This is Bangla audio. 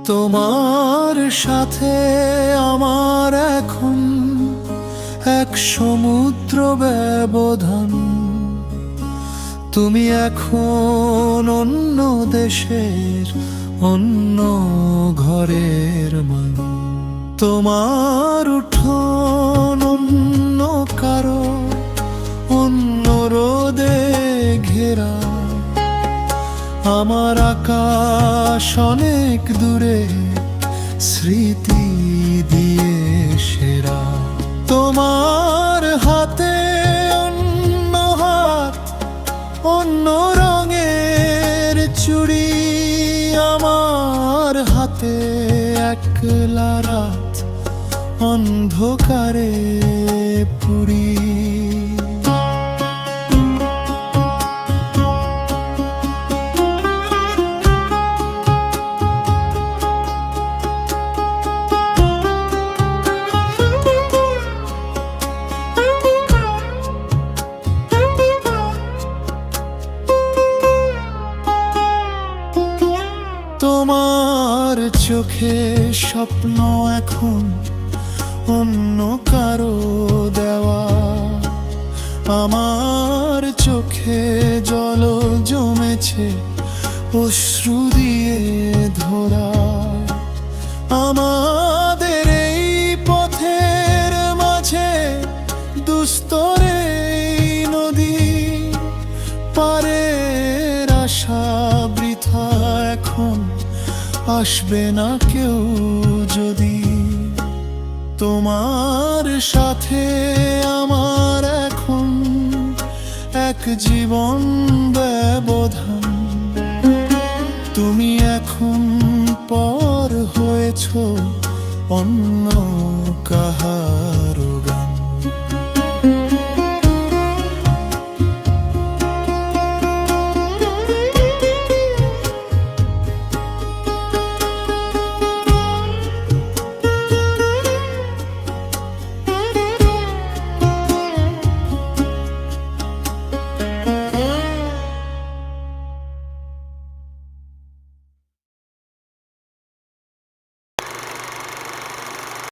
তোমার সাথে আমার এখন এক সমুদ্র ব্যবধান। তুমি এখন অন্য দেশের অন্য ঘরের মান। তোমার উঠোন অন্য কারো অন্য রোদে ঘেরা। আমার আকাশ অনেক দূরে স্মৃতি দিয়ে সেরা। তোমার হাতে অন্য হাত অন্য রঙের চুড়ি। আমার হাতে একলা রাত অন্ধকারে পুরি। তোমার চোখে স্বপ্ন এখন অন্য কারো দেওয়া। আমার চোখে জল জমেছে অশ্রু দিয়ে ধরা। আমাদের এই পথের মাঝে দুস্তরে নদী পারের আশা বৃথা। এখন আসবে না কেউ যদি। তোমার সাথে আমার এখন এক জীবন ব্যবধান। তুমি এখন পর হয়েছ অন্য কাহার।